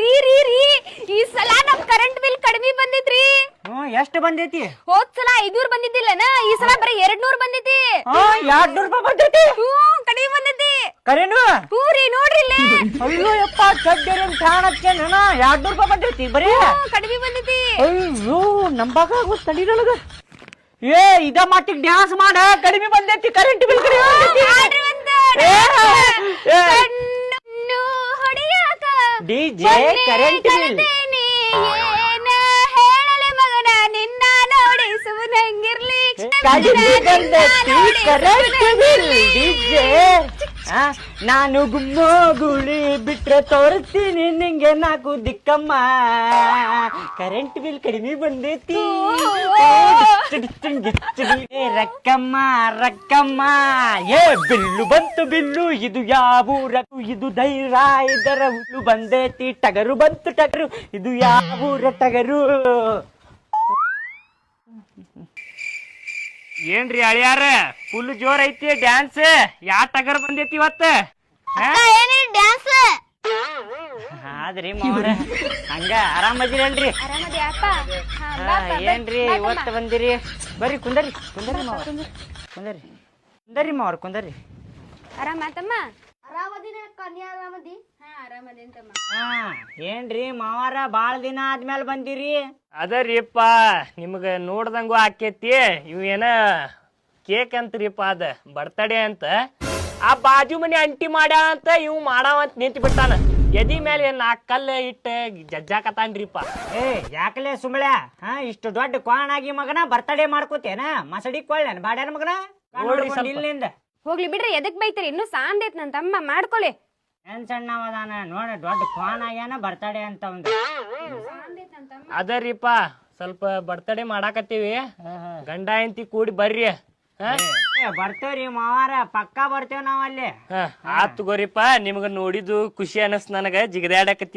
ರೀ ರೀ ರೀ ಈ ಸಲ ನಮ್ ಕರೆಂಟ್ ಬಿಲ್ ಕಡಿಮೆ ಬಂದಿತ್ರಿ. ಎಷ್ಟು ಬಂದೈತಿ? ಹೋದ್ ಸಲ 500 ಬಂದಿದ್ದಿಲ್ಲನ, ಈ ಸಲ ಬರೀ 200 ಬಂದೈತಿ. 200 ರೂಪಾಯಿ ಬಂದೈತಿ. ಕಡಿಮೆ ಬಂದೈತಿ. ಕರೆನು? ಹ್ಞೂ ರೀ, ನೋಡ್ರಿ ಇಲ್ಲೇ. ಅಯ್ಯೋ ಯಪ್ಪ, ಚಡ್ಡೇರಿನ ಫ್ಯಾನ್ ಹಚ್ಚೇನ 200 ರೂಪಾಯಿ ಬಂದೈತಿ ಬರೀ. ಕಡಿಮೆ ಬಂದೈತಿ. ಅಯ್ಯೋ ನಂಬಾಗ ತಡಿ ನನಗ. ಏ ಇದ ಮಾತಿಗೆ ಡ್ಯಾನ್ಸ್ ಮಾಡ, ಕಡಿಮೆ ಬಂದೈತಿ ಕರೆಂಟ್ ಬಿಲ್ ಕಡಿಮೆ ಬಂದೈತಿ. ಡಿಜೆ ಕರೆಂಟ್ ಬಿಲ್ ಹೇಳಲೆ ಮಗನ ನಿನ್ನ ನೋಡಿ ಸುಮ್ಮನಂಗಿರ್ಲಿ. ಕಡಿಮೆ ಬಂದೈತಿ ಕರೆಂಟ್ ಬಿಲ್ ಡಿಜೆ. ನಾನು ಗುಮ್ಮೋಗುಳಿ ಬಿಟ್ರೆ ತೋರಿಸ್ತೀನಿ ನಿಂಗೆ 4 ದಿಕ್ಕಮ್ಮ. ಕರೆಂಟ್ ಬಿಲ್ ಕಡಿಮೆ ಬಂದೈತಿ. ರಕ್ಕಮ್ಮ ರಕ್ಕಮ್ಮ, ಏ ಬಿಲ್ಲು ಬಂತು ಬಿಲ್ಲು, ಇದು ಯಾವೂರ, ಇದು ಧೈರ್ಯ, ಇದರ ಹುಲ್ಲು ಬಂದೈತಿ. ಟಗರು ಬಂತು ಟಗರು, ಇದು ಯಾವೂರ ಟಗರು. ಏನ್ರಿ ಅಳಿಯಾರ, ಫುಲ್ ಜೋರ್ ಐತಿ ಡ್ಯಾನ್ಸ್. ಯಾ ಟಗರ್ ಬಂದೈತಿ ಇವತ್ತ? ಆದ್ರಿ ಮಾವರ ಹಂಗ ಆರಾಮದಿರಲ್ರಿ? ಏನ್ರಿ ಇವತ್ತು ಬಂದಿರಿ? ಬರ್ರಿ ಕುಂದರಿ ಕುಂದರಿ ಮಾವ, ಕುಂದರಿ ಕುಂದರಿ ಮಾವ್ರ ಕುಂದರಿ. ಆರಾಮತ್ತಮ್ಮ? ಏನ್ರಿ ಮಾವಾರ ಬಾಳ ದಿನ ಆದ್ಮೇಲೆ ಬಂದಿರಿ? ಅದರಿಪ್ಪ, ನಿಮ್ಗ ನೋಡ್ದಂಗು ಆಕೇತಿ. ಇವ್ ಏನ ಕೇಕ್ ಅಂತ್ರಿಪ್ಪ, ಅದ ಬರ್ತಡೇ ಅಂತ. ಆ ಬಾಜು ಮನೆ ಅಂಟಿ ಮಾಡ್ಯಾ ಅಂತ ಇವ್ ಮಾಡಾವಂತ ನಿಂತು ಬಿಟ್ಟಾನ. ಎದಿ ಮೇಲೆ 4 ಕಲ್ಲು ಇಟ್ಟ ಜಜ್ಜಾಕತಾನ್ರಿಪ್ಪ. ಏ ಯಾಕಲೆ ಸುಮ್ಳೆ, ಇಷ್ಟು ದೊಡ್ಡ ಕ್ವಾಣಾಗಿ ಮಗನ ಬರ್ತಡೇ ಮಾಡ್ಕೋತೇನ? ಮಸಡಿ ಕೊಳ್ಳೇನ ಬಾಡ್ಯಾನ ಮಗನ? ನೋಡ್ರಿ ಇಲ್ಲಿಂದ ಹೋಗ್ಲಿ ಬಿಡ್ರಿ, ಎದಕ್ ಬೈತೀರಿ? ಇನ್ನು ಸಾಂದೈತ್ ನನ್ ತಮ್ಮ, ಮಾಡ್ಕೊಳಿ. ಏನ್ ಸಣ್ಣವದಾನ ನೋಡ, ದೊಡ್ಡ ಕ್ವಾನ್ ಆಗ್ಯಾನ ಬರ್ತಡೇ ಅಂತ ಒಂದು. ಅದರಿಪ್ಪ, ಸ್ವಲ್ಪ ಬರ್ತಡೇ ಮಾಡಾಕತ್ತೀವಿ. ಗಂಡ ಹೆಂಡತಿ ಕೂಡಿ ಬರ್ರಿ. ಬರ್ತೇವ್ರಿ ಮಾವಾರ, ಪಕ್ಕಾ ಬರ್ತೇವ್ ನಾವ್ ಅಲ್ಲಿ. ಆತ್ ತಗೋರಿಪ್ಪ, ನಿಮ್ಗ ನೋಡಿದ್ದು ಖುಷಿ ಅನಸ್ ನನಗ. ಜಿಗದಾಡಕತ್ತಿದ್